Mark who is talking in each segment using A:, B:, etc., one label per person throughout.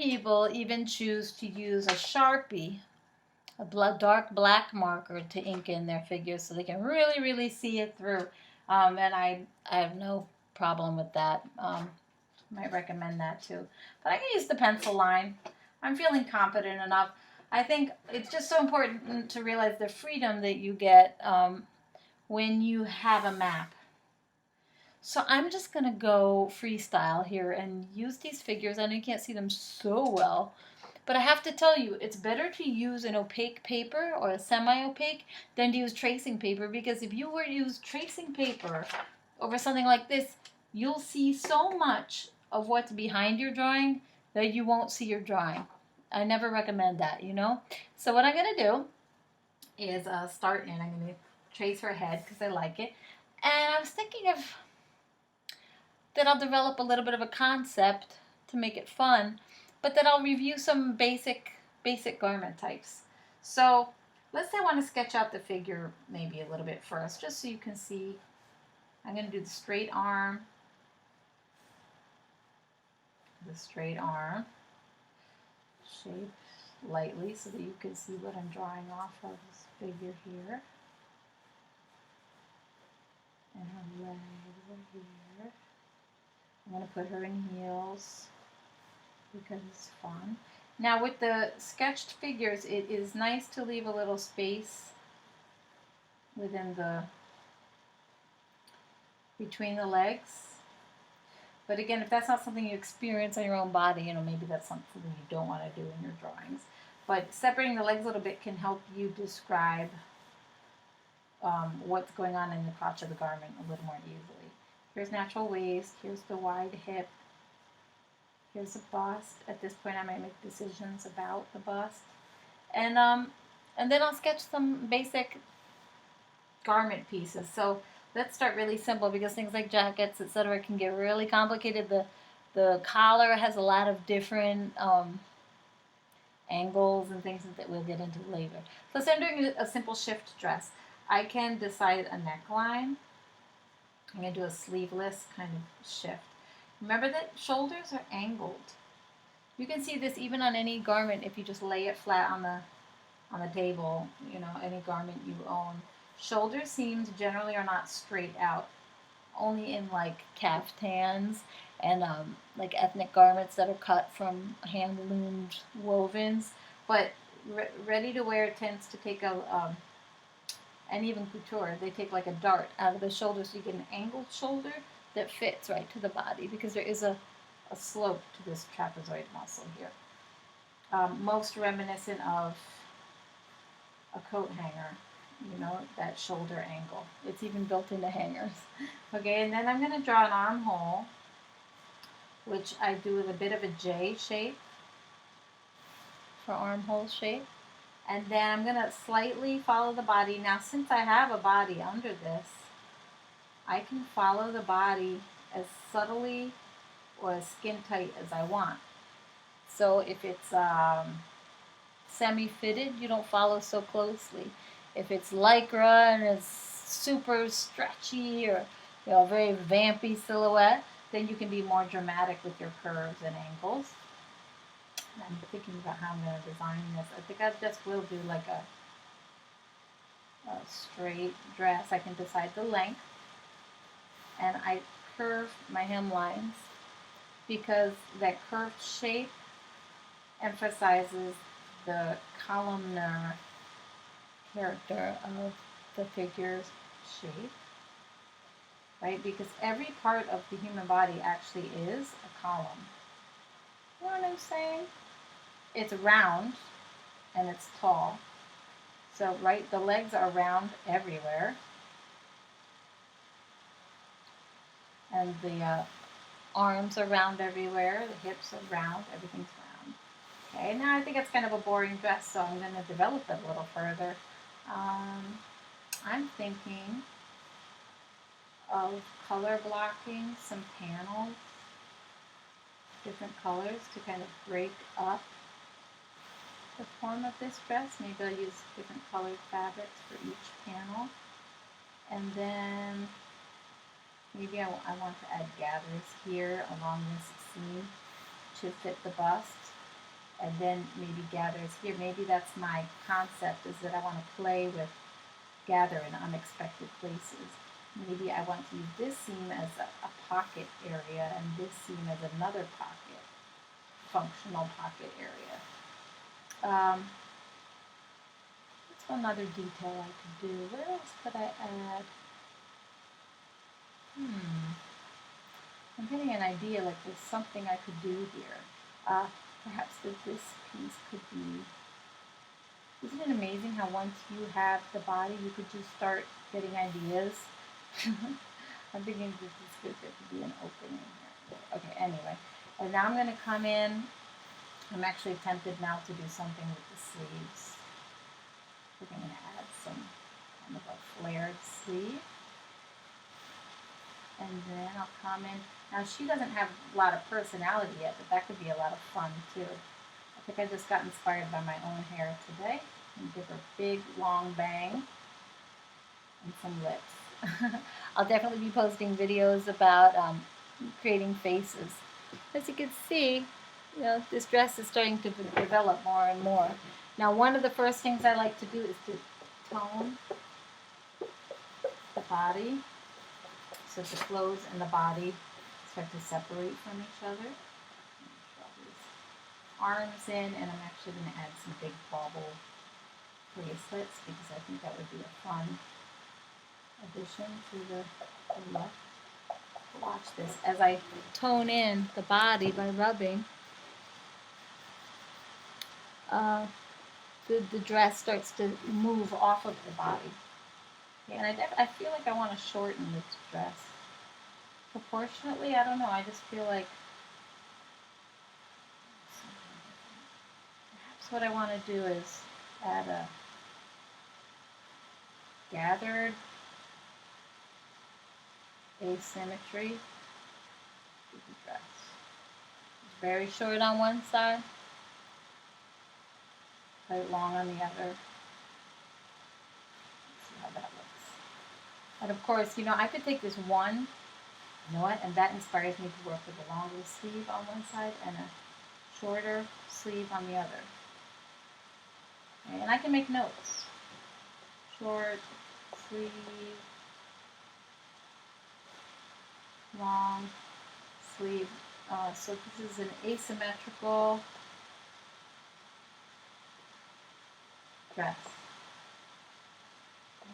A: People even choose to use a Sharpie, a dark black marker, to ink in their figures so they can really, really see it through. And I have no problem with that. Might recommend that too. But I can use the pencil line. I'm feeling confident enough. I think it's just so important to realize the freedom that you get when you have a map. So I'm just going to go freestyle here and use these figures. I know you can't see them so well, but I have to tell you, it's better to use an opaque paper or a semi-opaque than to use tracing paper, because if you were to use tracing paper over something like this, you'll see so much of what's behind your drawing that you won't see your drawing. I never recommend that, you know? So what I'm going to do is start in. I'm going to trace her head because I like it. And I was thinking of that I'll develop a little bit of a concept to make it fun, but that I'll review some basic garment types. So let's say I want to sketch out the figure maybe a little bit first, just so you can see. I'm going to do the straight arm, shape lightly so that you can see what I'm drawing off of this figure here. And her leg over here. I'm going to put her in heels because it's fun. Now with the sketched figures, it is nice to leave a little space within between the legs. But again, if that's not something you experience on your own body, you know, maybe that's something you don't want to do in your drawings. But separating the legs a little bit can help you describe what's going on in the crotch of the garment a little more easily. Here's natural waist. Here's the wide hip. Here's the bust. At this point, I might make decisions about the bust. And then I'll sketch some basic garment pieces. So let's start really simple, because things like jackets, etc., can get really complicated. The collar has a lot of different angles and things that we'll get into later. So instead of doing a simple shift dress, I can decide a neckline. I'm going to do a sleeveless kind of shift. Remember that shoulders are angled. You can see this even on any garment if you just lay it flat on the table, you know, any garment you own. Shoulder seams generally are not straight out, only in like caftans and like ethnic garments that are cut from hand-loomed wovens. But ready to wear tends to take and even couture, they take like a dart out of the shoulder, so you get an angled shoulder that fits right to the body, because there is a slope to this trapezoid muscle here. Most reminiscent of a coat hanger, you know, that shoulder angle. It's even built into hangers. Okay, and then I'm going to draw an armhole, which I do with a bit of a J shape for armhole shape. And then I'm going to slightly follow the body. Now, since I have a body under this, I can follow the body as subtly or as skin tight as I want. So if it's semi-fitted, you don't follow so closely. If it's lycra and it's super stretchy, or you know, very vampy silhouette, then you can be more dramatic with your curves and angles. And I'm thinking about how I'm going to design this. I think I just will do like a straight dress. I can decide the length, and I curve my hemlines because that curved shape emphasizes the columnar character of the figure's shape, right? Because every part of the human body actually is a column. You know what I'm saying? It's round and it's tall. So, right, the legs are round everywhere. And the arms are round everywhere. The hips are round. Everything's round. Okay, now I think it's kind of a boring dress, so I'm going to develop it a little further. I'm thinking of color blocking some panels, different colors, to kind of break up the form of this dress. Maybe I'll use different colored fabrics for each panel. And then maybe I want to add gathers here along this seam to fit the bust. and then maybe gathers here. Maybe that's my concept, is that I want to play with gather in unexpected places. Maybe I want to use this seam as a pocket area and this seam as another pocket, functional pocket area. That's one other detail I could do. Where else could I add? I'm getting an idea, like there's something I could do here. Perhaps that this piece could be. Isn't it amazing how once you have the body, you could just start getting ideas? I'm thinking that there could be an opening here. Okay, anyway. And now I'm going to come in. I'm actually tempted now to do something with the sleeves. We're going to add some kind of a flared sleeve. And then I'll come in. Now she doesn't have a lot of personality yet, but that could be a lot of fun too. I think I just got inspired by my own hair today. And give her a big long bang and some lips. I'll definitely be posting videos about creating faces. As you can see, you know, this dress is starting to develop more and more. Now, one of the first things I like to do is to tone the body so the clothes and the body start to separate from each other. Draw these arms in, and I'm actually going to add some big bauble bracelets because I think that would be a fun addition to the look. Watch this as I tone in the body by rubbing. The dress starts to move off of the body. Yeah, and I feel like I want to shorten this dress. Proportionately, I don't know. I just feel like perhaps what I want to do is add a gathered asymmetry to the dress. It's very short on one side, quite long on the other. Let's see how that looks. And of course, you know, I could take this one, you know what, and that inspires me to work with a longer sleeve on one side and a shorter sleeve on the other. Okay, and I can make notes. Short sleeve, long sleeve. So this is an asymmetrical dress.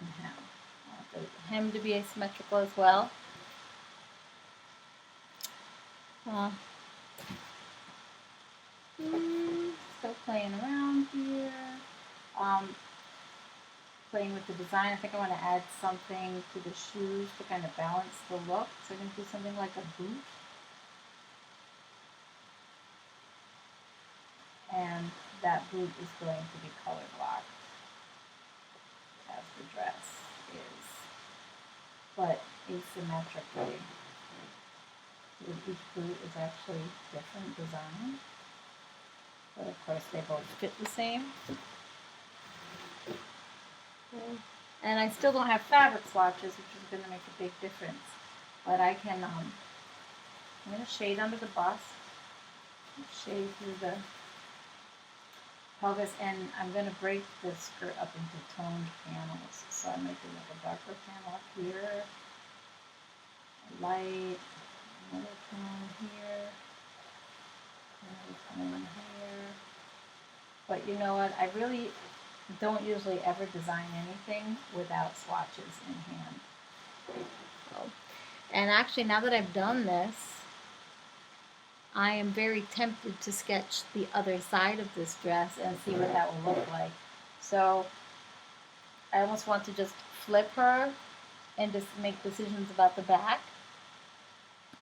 A: And hem. I want the hem to be asymmetrical as well. Still playing around here. Playing with the design. I think I want to add something to the shoes to kind of balance the look. So I'm going to do something like a boot. And that boot is going to be color blocked as the dress is, but asymmetrically. Each boot is actually different design, but of course they both fit the same. And I still don't have fabric swatches, which is going to make a big difference. But I can, I'm going to shade under the bust, shade through the pelvis, and I'm going to break this skirt up into toned panels. So I'm making like a darker panel up here, a light, another tone here, another tone here. But you know what? I really don't usually ever design anything without swatches in hand. And actually, now that I've done this, I am very tempted to sketch the other side of this dress and see what that will look like. So I almost want to just flip her and just make decisions about the back.